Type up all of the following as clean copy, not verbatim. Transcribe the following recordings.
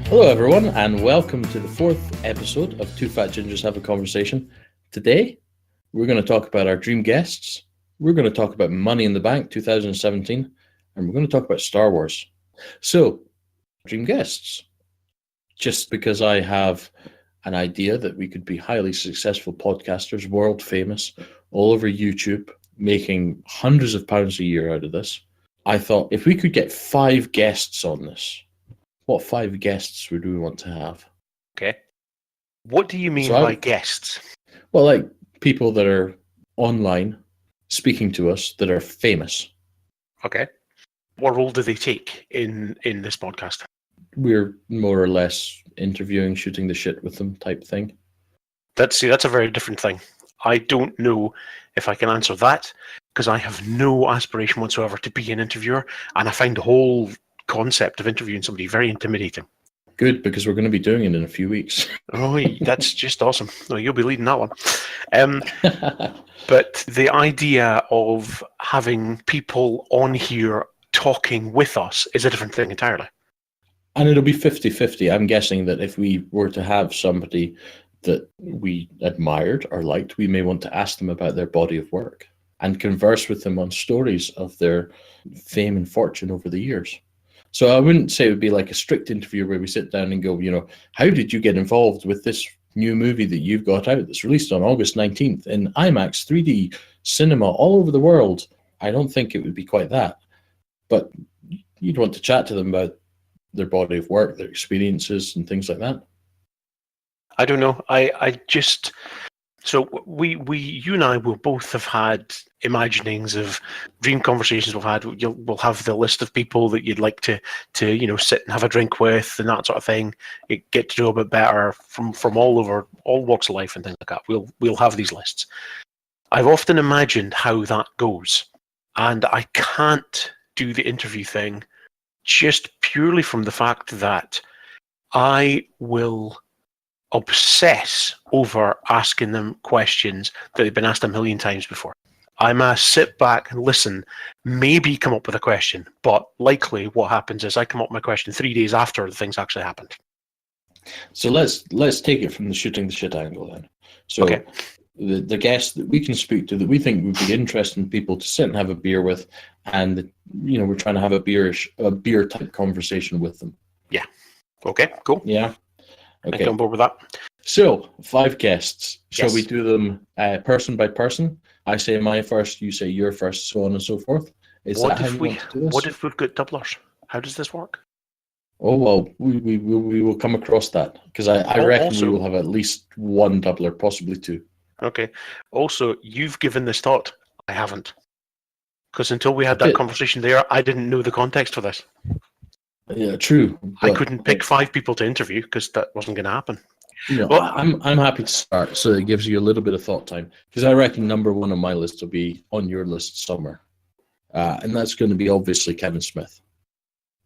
Hello, everyone, and welcome to the fourth episode of Two Fat Gingers Have a Conversation. Today, we're going to talk about our dream guests. We're going to talk about Money in the Bank 2017, and we're going to talk about Star Wars. So, dream guests. Just because I have an idea that we could be highly successful podcasters, world famous, all over YouTube, making hundreds of pounds a year out of this, I thought if we could get 5 guests on this, what 5 guests would we want to have? Okay. What do you mean by guests? Well, like people that are online speaking to us that are famous. Okay. What role do they take in this podcast? We're more or less interviewing, shooting the shit with them type thing. That's a very different thing. I don't know if I can answer that because I have no aspiration whatsoever to be an interviewer, and I find the whole concept of interviewing somebody very intimidating. Good, because we're going to be doing it in a few weeks. Oh, that's just awesome. Oh, you'll be leading that one. But the idea of having people on here talking with us is a different thing entirely. And it'll be 50-50. I'm guessing that if we were to have somebody that we admired or liked, we may want to ask them about their body of work and converse with them on stories of their fame and fortune over the years. So I wouldn't say it would be like a strict interview where we sit down and go, how did you get involved with this new movie that you've got out that's released on August 19th in IMAX 3D cinema all over the world? I don't think it would be quite that. But you'd want to chat to them about their body of work, their experiences and things like that. I don't know. So you and I will both have had imaginings of dream conversations we've had. We'll have the list of people that you'd like to sit and have a drink with and that sort of thing. You get to know a bit better from all over, all walks of life and things like that. We'll have these lists. I've often imagined how that goes, and I can't do the interview thing just purely from the fact that I will obsess over asking them questions that they've been asked a million times before. I must sit back and listen, maybe come up with a question, but likely what happens is I come up with my question 3 days after the thing's actually happened. So let's take it from the shooting the shit angle then. So okay. The guests that we can speak to that we think would be interesting people to sit and have a beer with, and we're trying to have a beer type conversation with them. Yeah. Okay, cool. Yeah. Okay. I come over with that. So 5 guests. Yes. Shall we do them person by person? I say my first, you say your first, so on and so forth. What if we've got doublers? How does this work? Oh, well, we will come across that, because I reckon we will have at least one doubler, possibly 2. Okay. Also, you've given this thought. I haven't. Because until we had that conversation there, I didn't know the context for this. Yeah, true. I couldn't pick 5 people to interview because that wasn't going to happen. Well, I'm happy to start, so it gives you a little bit of thought time, because I reckon number 1 on my list will be on your list somewhere, and that's going to be obviously Kevin Smith,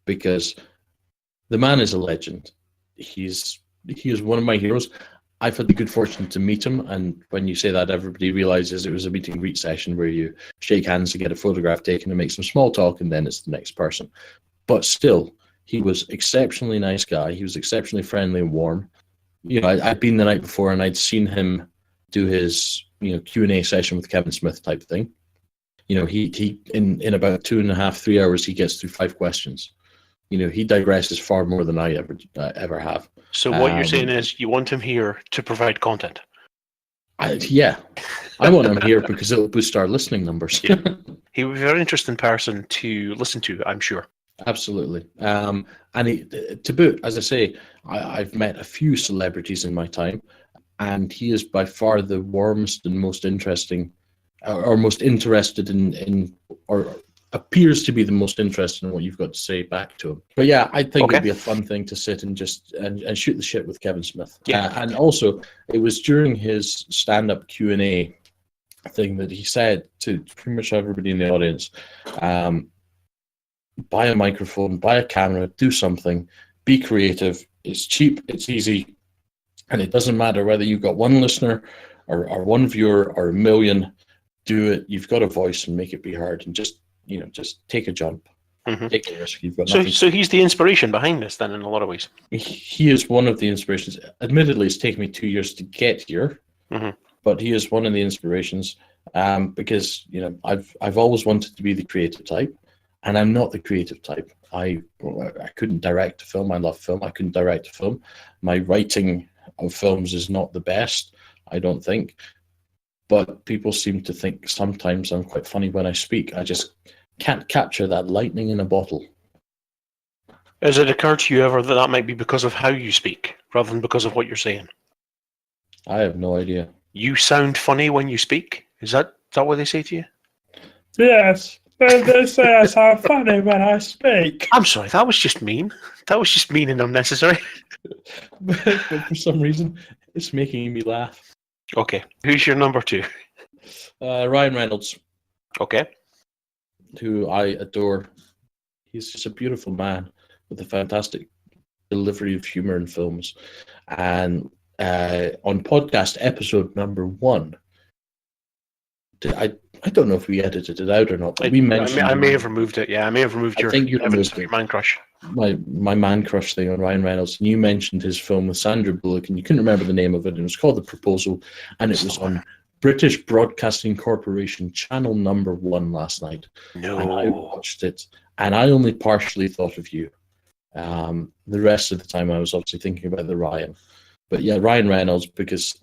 because the man is a legend. He is one of my heroes. I've had the good fortune to meet him, and when you say that, everybody realizes it was a meet and greet session where you shake hands and get a photograph taken and make some small talk, and then it's the next person. But still, he was exceptionally nice guy. He was exceptionally friendly and warm. I'd been the night before and I'd seen him do his Q&A session with Kevin Smith type thing. He in about 2.5, 3 hours he gets through 5 questions. He digresses far more than I ever have. So what you're saying is you want him here to provide content? Yeah, I want him here because it'll boost our listening numbers. Yeah. He would be a very interesting person to listen to, I'm sure. Absolutely. And to boot, as I say, I've met a few celebrities in my time, and he is by far the warmest and most interesting, or most interested in or appears to be the most interested in what you've got to say back to him. But yeah, I think it'd be a fun thing to sit and just and shoot the shit with Kevin Smith. Yeah. And also, it was during his stand-up Q&A thing that he said to pretty much everybody in the audience, buy a microphone, buy a camera, do something, be creative. It's cheap, it's easy, and it doesn't matter whether you've got 1 listener or 1 viewer or 1 million. Do it. You've got a voice and make it be heard, and just take a jump. Mhm. Take a risk. You've got So, nothing. so he's the inspiration behind this, then, in a lot of ways. He is one of the inspirations. Admittedly, it's taken me 2 years to get here, Mhm. but he is one of the inspirations because I've always wanted to be the creative type, and I'm not the creative type. I couldn't direct a film. I love film. I couldn't direct a film. My writing of films is not the best, I don't think. But people seem to think sometimes I'm quite funny when I speak. I just can't capture that lightning in a bottle. Has it occurred to you ever that that might be because of how you speak, rather than because of what you're saying? I have no idea. You sound funny when you speak. Is that what they say to you? Yes, they say I sound funny when I speak. I'm sorry, that was just mean. That was just mean and unnecessary. but for some reason, it's making me laugh. Okay, who's your number 2? Ryan Reynolds, Okay. who I adore. He's just a beautiful man with a fantastic delivery of humor in films. And on podcast episode number 1, I don't know if we edited it out or not, but we mentioned. I may have removed it. Yeah, I may have removed your evidence of your man crush. My man crush thing on Ryan Reynolds, and you mentioned his film with Sandra Bullock, and you couldn't remember the name of it. And it was called The Proposal, and it was on British Broadcasting Corporation channel number 1 last night. No. And I watched it, and I only partially thought of you. The rest of the time, I was obviously thinking about the Ryan. But yeah, Ryan Reynolds, because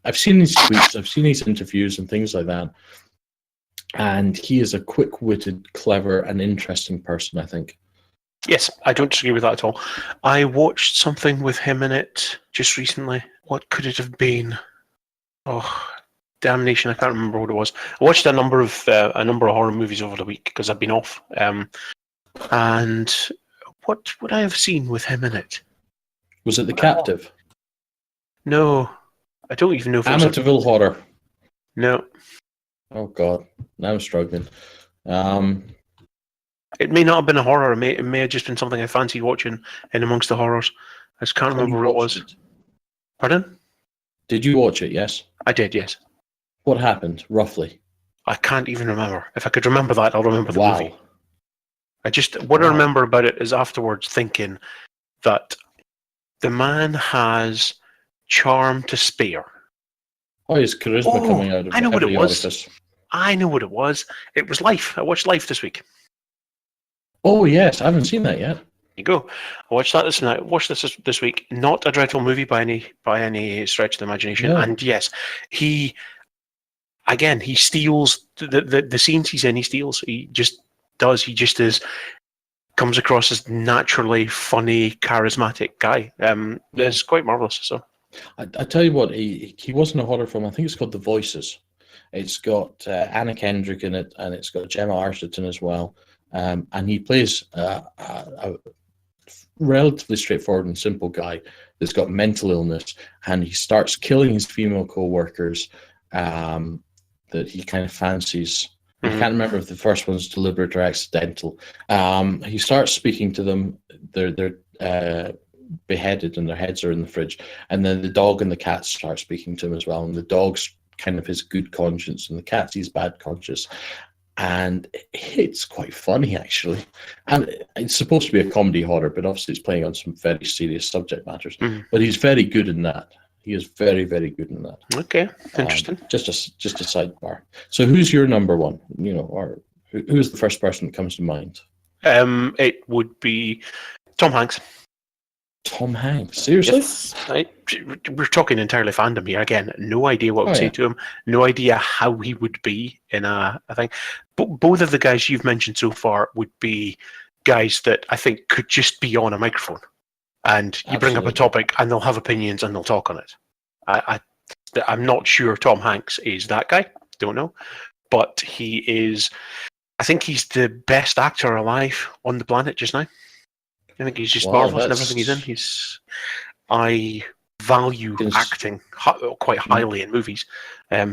I've seen his tweets, I've seen his interviews and things like that. And he is a quick-witted, clever, and interesting person, I think. Yes, I don't disagree with that at all. I watched something with him in it just recently. What could it have been? Oh, damnation! I can't remember what it was. I watched a number of horror movies over the week because I've been off. And what would I have seen with him in it? Was it The Captive? No, I don't even know if it was. Amityville Horror. No. Oh God, now I'm struggling. It may not have been a horror. It may have just been something I fancied watching in amongst the horrors. I just can't remember what it was. Pardon? Did you watch it? Yes. I did. Yes. What happened roughly? I can't even remember. If I could remember that, I'll remember the movie. I Wow. remember about it is afterwards thinking that the man has charm to spare. Oh, his charisma coming out of I know what it every was. orifice. I know what it was. It was Life. I watched Life this week. Oh yes, I haven't seen that yet. There you go. I watched that this week. Not a dreadful movie by any stretch of the imagination. No. And yes, he steals the scenes he's in. He steals. He just does. He just comes across as naturally funny, charismatic guy. It's quite marvelous. So I tell you what, he wasn't a horror film. I think it's called The Voices. It's got Anna Kendrick in it, and it's got Gemma Arterton as well. And he plays a relatively straightforward and simple guy that's got mental illness, and he starts killing his female co-workers that he kind of fancies. I can't remember if the first one's deliberate or accidental. He starts speaking to them. They're beheaded and their heads are in the fridge. And then the dog and the cat start speaking to him as well. And the dog's kind of his good conscience and the cat's his bad conscience. And it's quite funny, actually. And it's supposed to be a comedy horror, but obviously it's playing on some very serious subject matters. But he's very good in that. He is very, very good in that. Okay, interesting. Just a sidebar. So, who's your number 1? Or who's the first person that comes to mind? It would be Tom Hanks. Tom Hanks. Seriously? Yes. We're talking entirely fandom here. Again, no idea what I would say to him. No idea how he would be in a thing. But both of the guys you've mentioned so far would be guys that I think could just be on a microphone. And you bring up a topic and they'll have opinions and they'll talk on it. I'm not sure Tom Hanks is that guy. Don't know. But he is, I think he's the best actor alive on the planet just now. I think he's just marvelous in everything he's in. I value acting quite highly in movies.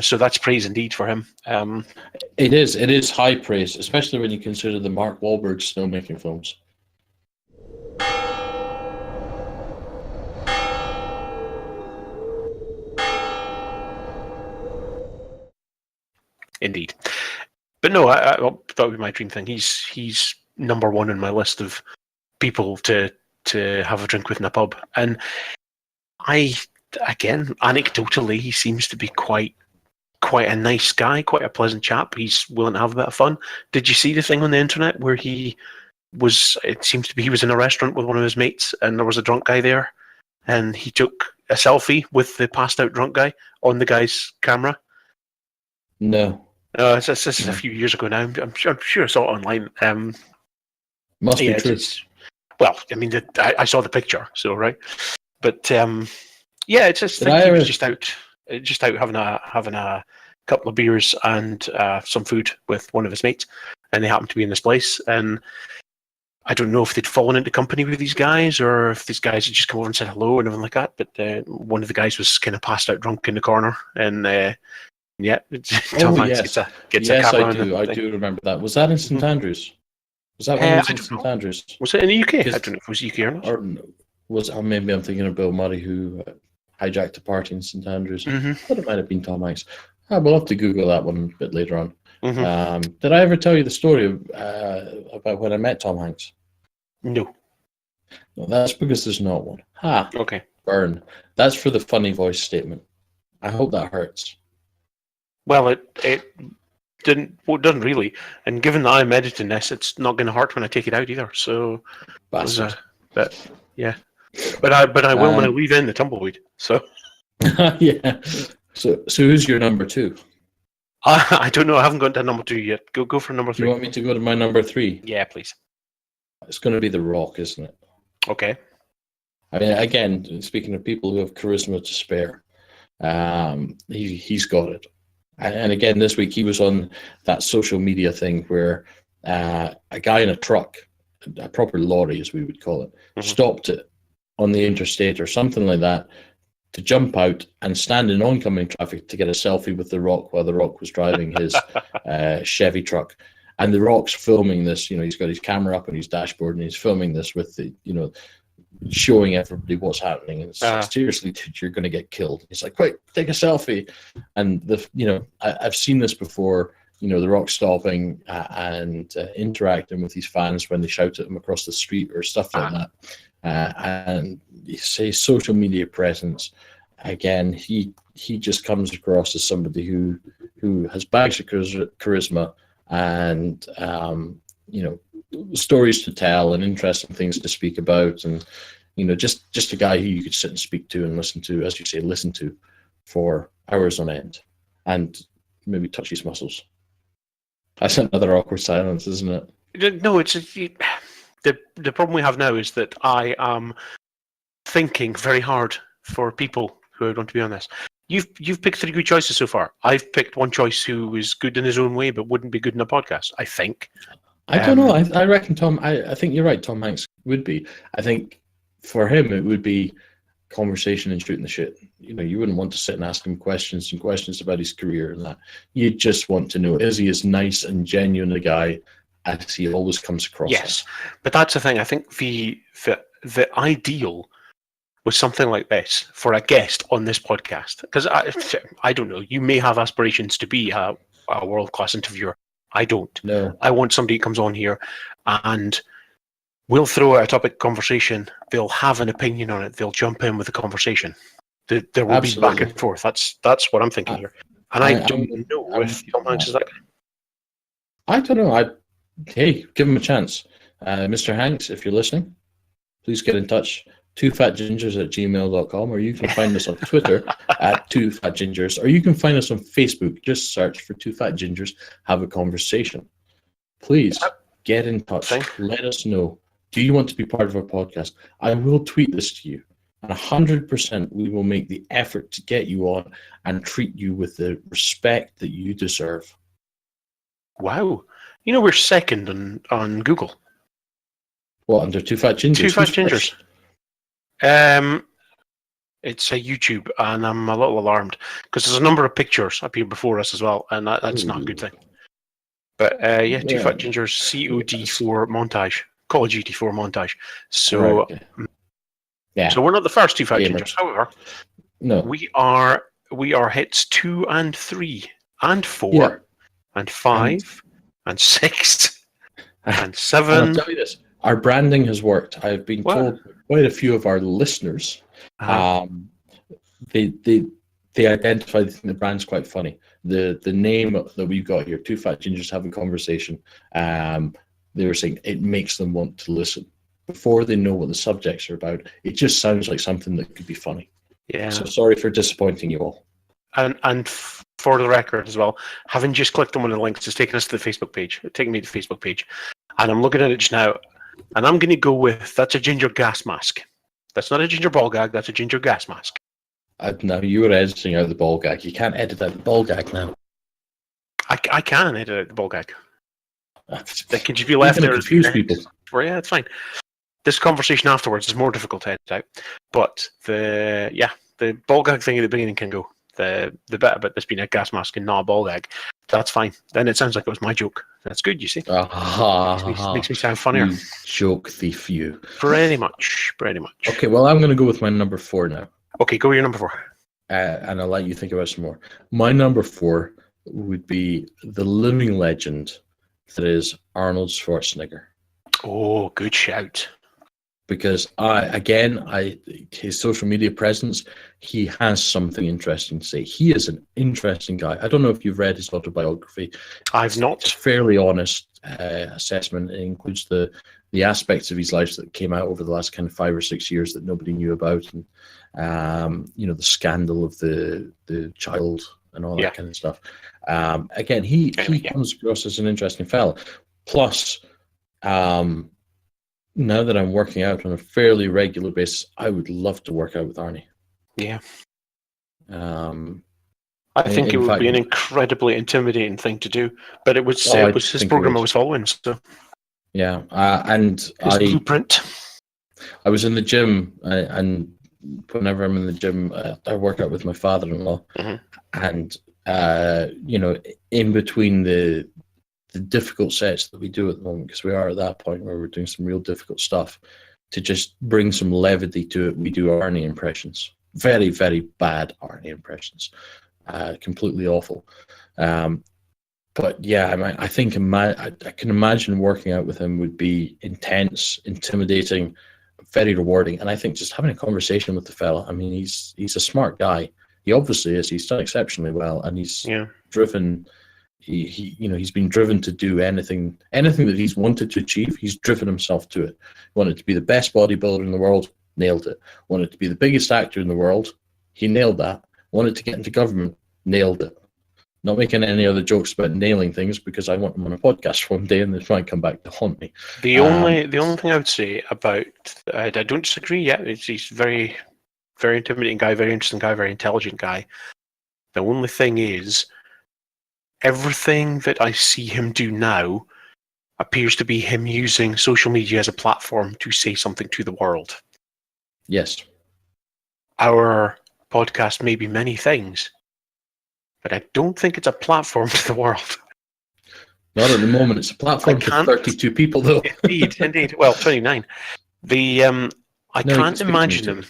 So that's praise indeed for him. It is high praise, especially when you consider the Mark Wahlberg snowmaking films. Indeed. But no, that would be my dream thing. He's number one on my list of people to have a drink with in a pub. And again, anecdotally, he seems to be quite a nice guy, quite a pleasant chap. He's willing to have a bit of fun. Did you see the thing on the internet where he was in a restaurant with one of his mates and there was a drunk guy there and he took a selfie with the passed out drunk guy on the guy's camera? No. This is a few years ago now. I'm sure I saw it online. Must be true. Well, I mean, I saw the picture, so right. But it's just Did he was just out having a couple of beers and some food with one of his mates, and they happened to be in this place. And I don't know if they'd fallen into company with these guys or if these guys had just come over and said hello and everything like that. But one of the guys was kind of passed out drunk in the corner, and Tom Hanks gets a cab around. I do remember that. Was that in St Andrews? Was that when it was in St Andrews? Was it in the UK? I don't know if it was UK or not. Or maybe I'm thinking of Bill Murray who hijacked a party in St Andrews. I thought it might have been Tom Hanks. We'll have to Google that one a bit later on. Did I ever tell you the story about when I met Tom Hanks? No. No, that's because there's not one. Okay. Burn. That's for the funny voice statement. I hope that hurts. Well, it doesn't really. And given that I'm editing this, it's not going to hurt when I take it out either. So, but yeah. But I will when I leave in the tumbleweed. So. Yeah. So who's your number two? I don't know. I haven't got to number two yet. Go for number three. You want me to go to my number three? Yeah, please. It's going to be The Rock, isn't it? Okay. I mean, again, speaking of people who have charisma to spare, he's got it. And again, this week he was on that social media thing where a guy in a truck, a proper lorry as we would call it, stopped it on the interstate or something like that to jump out and stand in oncoming traffic to get a selfie with The Rock while The Rock was driving his Chevy truck. And The Rock's filming this, he's got his camera up on his dashboard and he's filming this with the, showing everybody what's happening. And it's like, seriously, dude, you're going to get killed. He's like, quick, take a selfie. And I've seen this before, The Rock stopping and interacting with his fans when they shout at him across the street or stuff like that. And you say social media presence. Again, he just comes across as somebody who has bags of charisma and stories to tell and interesting things to speak about, and just a guy who you could sit and speak to and listen to, as you say, listen to for hours on end, and maybe touch his muscles. That's another awkward silence, isn't it? No, it's the problem we have now is that I am thinking very hard for people who are going to be on this. You've picked three good choices so far. I've picked one choice who is good in his own way, but wouldn't be good in a podcast, I think. I don't know. I reckon Tom. I think you're right. Tom Hanks would be. I think for him it would be conversation and shooting the shit. You wouldn't want to sit and ask him questions about his career and that. You just want to know, is he as nice and genuine a guy as he always comes across? Yes, but that's the thing. I think the ideal was something like this for a guest on this podcast, because I don't know. You may have aspirations to be a world-class interviewer. I don't. No. I want somebody who comes on here and we'll throw out a topic conversation. They'll have an opinion on it. They'll jump in with the conversation. There will be back and forth. That's what I'm thinking here. And I don't know if Tom Hanks is that guy. I don't know. Hey, give him a chance. Mr. Hanks, if you're listening, please get in touch. twofatgingers@gmail.com, or you can find us on Twitter at twofatgingers, or you can find us on Facebook. Just search for Two Fat Gingers. Have a conversation. Please get in touch. Let us know. Do you want to be part of our podcast? I will tweet this to you, and 100% we will make the effort to get you on and treat you with the respect that you deserve. Wow. We're second on Google. What, under Two Fat Gingers? Two Fat Gingers. It's a YouTube, and I'm a little alarmed because there's a number of pictures up here before us as well, and that's not a good thing. But Two Fat Gingers, COD4 montage, Call of Duty 4 montage. So, So we're not the first Two Fat Gingers. However, no, we are hits 2 and 3 and 4 and 5 and 6. And And I'll 7. tell you this: our branding has worked. I've been What? told by quite a few of our listeners. They identify the brand's quite funny. The name that we've got here, Two Fat Gingers Having Conversation. They were saying it makes them want to listen before they know what the subjects are about. It just sounds like something that could be funny. Yeah. So sorry for disappointing you all. And for the record as well, having just clicked on one of the links, it's taken us to the Facebook page. It's taken me to the Facebook page. And I'm looking at it just now, and I'm going to go with, that's a ginger gas mask. That's not a ginger ball gag, that's a ginger gas mask. Now you were editing out the ball gag. You can't edit out the ball gag now. I can edit out the ball gag. That can just be You're left gonna there. confuse people. Well, yeah, it's fine. This conversation afterwards is more difficult to edit out. But the ball gag thing at the beginning can go. The bit about this being a gas mask and not a ball gag, that's fine. Then it sounds like it was my joke. That's good, you see. Makes me sound funnier. You joke thief, you. Pretty much. Okay, well, I'm going to go with my number 4 now. Okay, go with your number 4. And I'll let you think about some more. My number 4 would be the living legend that is Arnold Schwarzenegger. Oh, good shout. Because his social media presence, he has something interesting to say. He is an interesting guy. I don't know if you've read his autobiography. I've not. It's a fairly honest assessment. It includes the aspects of his life that came out over the last kind of 5 or 6 years that nobody knew about, and the scandal of the child and all that kind of stuff. Again, he comes across as an interesting fellow. Plus, now that I'm working out on a fairly regular basis, I would love to work out with Arnie. Yeah. I think it would be an incredibly intimidating thing to do, but it was his program I was following. So. Yeah, and his blueprint. I was in the gym, and whenever I'm in the gym, I work out with my father-in-law, and in between the difficult sets that we do at the moment, because we are at that point where we're doing some real difficult stuff, to just bring some levity to it, we do Arnie impressions. Very, very bad Arnie impressions. Completely awful. But yeah, I think I can imagine working out with him would be intense, intimidating, very rewarding. And I think just having a conversation with the fella, I mean, he's a smart guy. He obviously is. He's done exceptionally well, and he's driven. He's been driven to do anything that he's wanted to achieve. He's driven himself to it. Wanted to be the best bodybuilder in the world, nailed it. Wanted to be the biggest actor in the world, he nailed that. Wanted to get into government, nailed it. Not making any other jokes about nailing things, because I want him on a podcast one day and this might come back to haunt me. The only thing I would say about I don't disagree. Yeah, he's very, very intimidating guy, very interesting guy, very intelligent guy. The only thing is, everything that I see him do now appears to be him using social media as a platform to say something to the world. Yes. Our podcast may be many things, but I don't think it's a platform to the world. Not at the moment. It's a platform to 32 people, though. Indeed. Well, 29. I can't imagine him.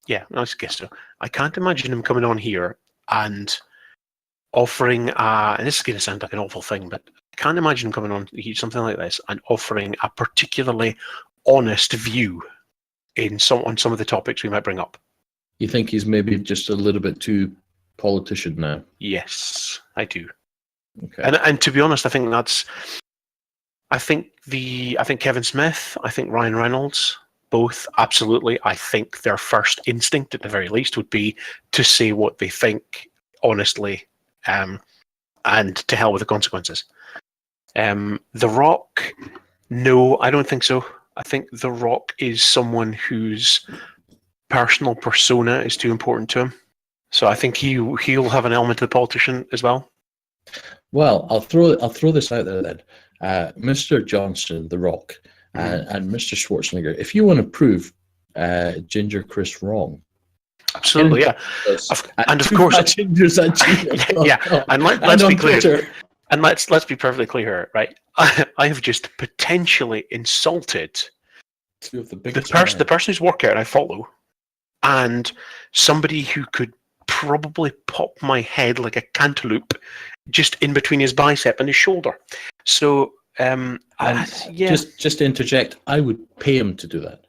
Yeah, I guess so. I can't imagine him coming on here and offering, and this is going to sound like an awful thing, but I can't imagine him coming on something like this and offering a particularly honest view on some of the topics we might bring up. You think he's maybe just a little bit too politician now? Yes, I do. Okay. And to be honest, I think Kevin Smith, I think Ryan Reynolds, both absolutely. I think their first instinct, at the very least, would be to say what they think honestly, and to hell with the consequences. The Rock, no, I don't think so. I think The Rock is someone whose personal persona is too important to him. So I think he'll have an element of the politician as well. Well, I'll throw this out there then. Mr. Johnson, The Rock, and Mr. Schwarzenegger, if you want to prove Ginger Chris wrong, absolutely, yeah, and of course, yeah. And let's be clear. Twitter. And let's be perfectly clear here, right? I have just potentially insulted two of the person whose workout I follow, and somebody who could probably pop my head like a cantaloupe just in between his bicep and his shoulder. So And Yeah. just to interject, I would pay him to do that.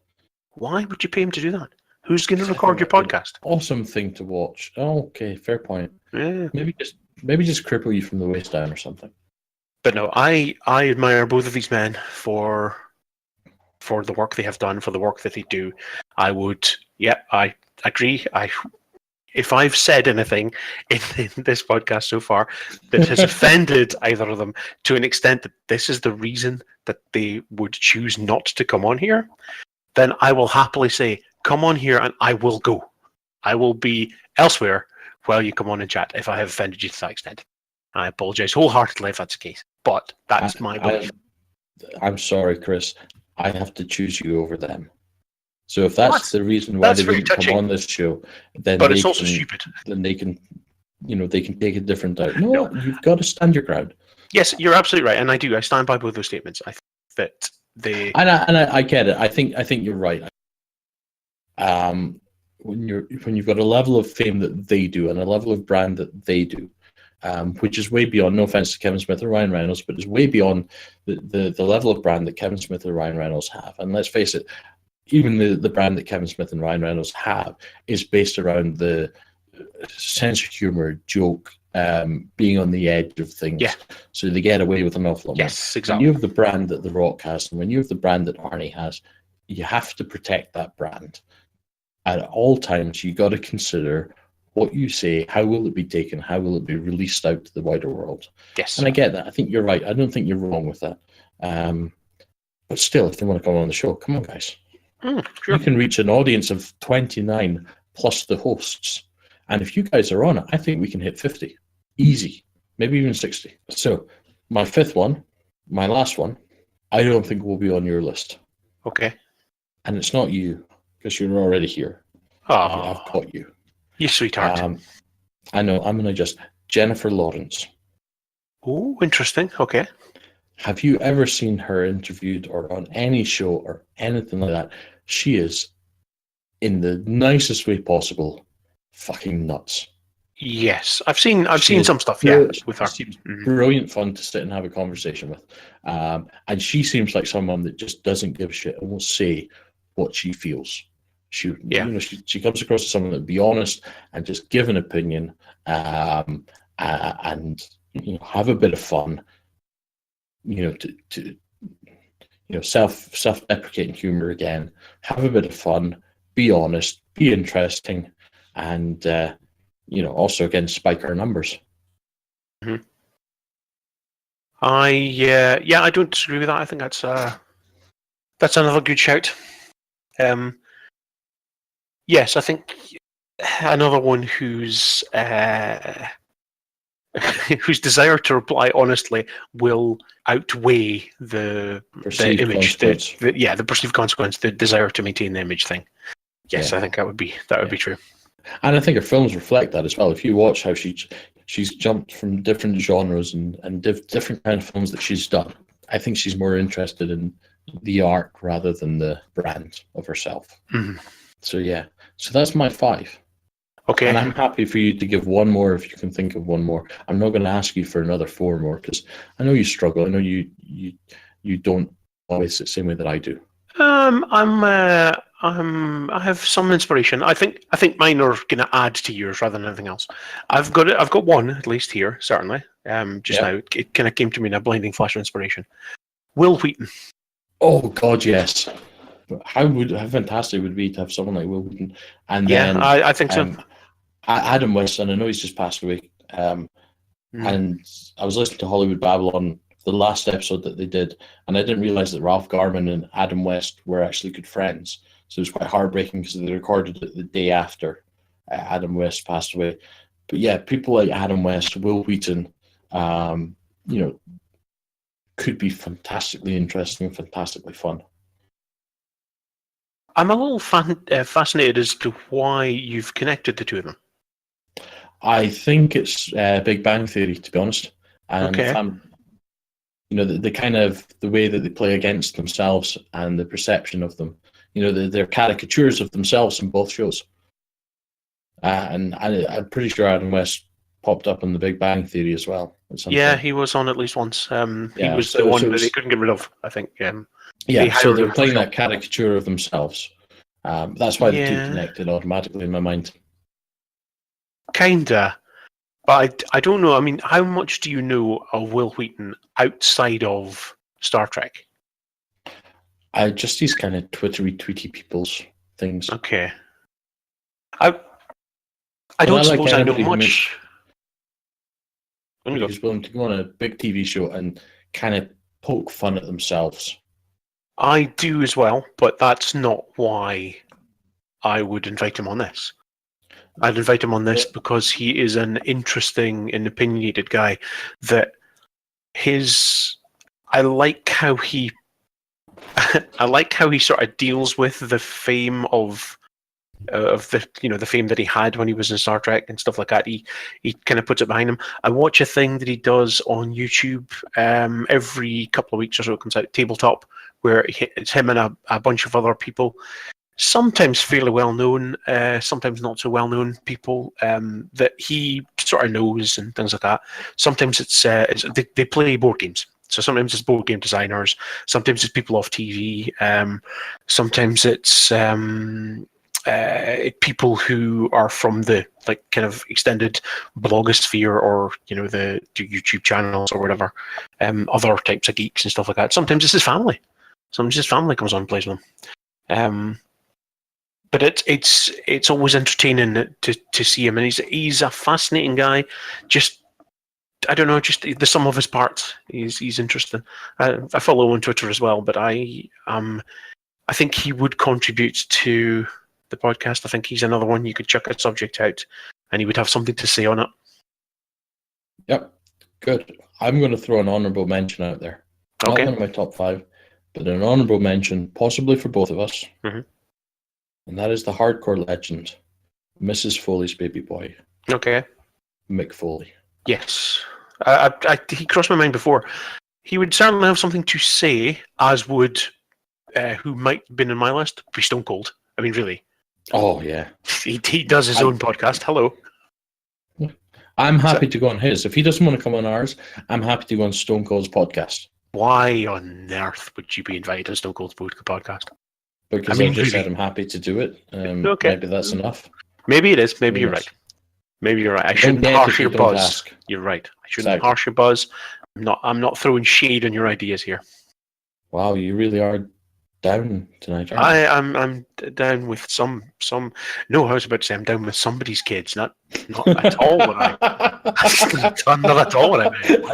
Why would you pay him to do that? Who's going to record your I think podcast? Awesome thing to watch. Oh, okay, fair point. Yeah. Maybe just cripple you from the waist down or something. But no, I admire both of these men for the work they have done, for the work that they do. I agree. If I've said anything in this podcast so far that has offended either of them to an extent that this is the reason that they would choose not to come on here, then I will happily say, come on here and I will go. I will be elsewhere while you come on and chat if I have offended you to that extent. I apologize wholeheartedly if that's the case, but that's my belief. I'm sorry, Chris. I have to choose you over them. So if that's the reason why That's they very didn't touching. come on this show, then But they it's also can, stupid. Then they can take a different out. No, you've got to stand your ground. Yes, you're absolutely right, and I do. I stand by both those statements. I think that they. And I get it. I think you're right. When you've got a level of fame that they do and a level of brand that they do, which is way beyond. No offense to Kevin Smith or Ryan Reynolds, but it's way beyond the level of brand that Kevin Smith or Ryan Reynolds have. And let's face it, even the brand that Kevin Smith and Ryan Reynolds have is based around the sense of humor, joke, being on the edge of things. Yeah. So they get away with an awful lot. Yes, When exactly. you have the brand that The Rock has, and when you have the brand that Arnie has, you have to protect that brand. At all times, you got to consider what you say, how will it be taken, how will it be released out to the wider world. Yes. And I get that. I think you're right. I don't think you're wrong with that. But still, if they want to come on the show, come on, guys. Sure. You can reach an audience of 29 plus the hosts. And if you guys are on it, I think we can hit 50. Easy. Maybe even 60. So my fifth one, my last one, I don't think will be on your list. Okay. And it's not you, because you're already here. Oh, I've caught you. you sweetheart. I know, I'm going to just... Jennifer Lawrence. Oh, interesting. Okay. Have you ever seen her interviewed or on any show or anything like that? She is, in the nicest way possible, fucking nuts. Yes, I've seen She some stuff. is Yeah, brilliant. with her. She seems brilliant fun to sit and have a conversation with, and she seems like someone that just doesn't give a shit and will say what she feels. She comes across as someone that would be honest and just give an opinion, and have a bit of fun. Self-deprecating humor again. Have a bit of fun. Be honest. Be interesting, and also again spike our numbers. Mm-hmm. I don't disagree with that. I think that's another good shout. Yes, I think another one whose whose desire to reply honestly will outweigh the Perceived image, consequence. the perceived consequence, the desire to maintain the image thing. Yes, Yeah. I think that would be true. And I think her films reflect that as well. If you watch how she's jumped from different genres and different kind of films that she's done, I think she's more interested in the art rather than the brand of herself. Mhm. So yeah, so that's my 5. Okay. And I'm happy for you to give one more if you can think of one more. I'm not going to ask you for another 4 more because I know you struggle. I know you don't always the same way that I do. I have some inspiration. I think mine are going to add to yours rather than anything else. I've got one at least here, certainly. Just now, it kind of came to me in a blinding flash of inspiration. Will Wheaton. Oh God, yes. How fantastic would it be to have someone like Will Wheaton? And then I think so. Adam West, and I know he's just passed away. And I was listening to Hollywood Babylon, the last episode that they did, and I didn't realize that Ralph Garman and Adam West were actually good friends. So it was quite heartbreaking because they recorded it the day after Adam West passed away. But yeah, people like Adam West, Will Wheaton, could be fantastically interesting, fantastically fun. I'm a little fascinated as to why you've connected the two of them. I think it's Big Bang Theory, to be honest. And Okay. the kind of the way that they play against themselves and the perception of them. They're caricatures of themselves in both shows. And I'm pretty sure Adam West popped up on The Big Bang Theory as well. At some Yeah, point. he was on at least once. He Yeah, was so- the one so that they it's- couldn't get rid of, I think. They Yeah, so hired they're him for playing sure. that caricature of themselves. That's why the two Yeah. connected automatically in my mind. Kinda. But I don't know. I mean, how much do you know of Will Wheaton outside of Star Trek? I just these kind of twittery, tweety people's things. Okay. I But don't I like suppose I know anybody who much. Let me go. Who's willing to go on a big TV show and kind of poke fun at themselves. I do as well, but that's not why I would invite him on this. I'd invite him on this because he is an interesting and opinionated guy. That I like how he, I like how he sort of deals with the fame of the fame that he had when he was in Star Trek and stuff like that. He kind of puts it behind him. I watch a thing that he does on YouTube every couple of weeks or so. It comes out, Tabletop, where it's him and a bunch of other people, sometimes fairly well known, sometimes not so well known people that he sort of knows and things like that. Sometimes they play board games. So sometimes it's board game designers, sometimes it's people off TV, sometimes it's people who are from the kind of extended blogosphere, or the YouTube channels or whatever, other types of geeks and stuff like that. Sometimes it's his family. Sometimes his family comes on and plays with him. But it's always entertaining to see him, and he's a fascinating guy. Just I don't know, just the sum of his parts. He's interesting. I follow him on Twitter as well, but I think he would contribute to the podcast. I think he's another one you could chuck a subject out, and he would have something to say on it. Yep, good. I'm going to throw an honourable mention out there. Not Okay. one of my top 5, but an honourable mention, possibly for both of us. Mhm. And that is the hardcore legend, Mrs. Foley's baby boy, Okay. Mick Foley. Yes. He crossed my mind before. He would certainly have something to say, as would who might have been in my list, be Stone Cold. I mean, really. Oh, yeah. He does his own podcast. Hello. I'm happy to go on his. If he doesn't want to come on ours, I'm happy to go on Stone Cold's podcast. Why on earth would you be invited to Stone Cold's podcast? Because I mean, I just said really. I'm happy to do it. Okay. Maybe that's enough. Maybe it is. Maybe you're Yes. right. Maybe you're right. I Don't shouldn't get harsh if you your don't buzz. ask. You're right. I shouldn't Exactly. harsh your buzz. I'm not throwing shade on your ideas here. Wow, you really are down tonight, aren't you? I'm down with some. No, I was about to say I'm down with somebody's kids. Not at all. What I not at all. What I meant.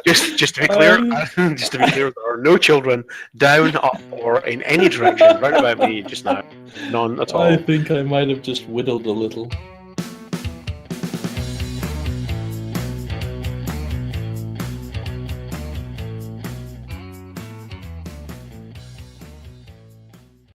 Just to be clear, there are no children down, up, or in any direction round about me just now. None at all. I think I might have just whittled a little.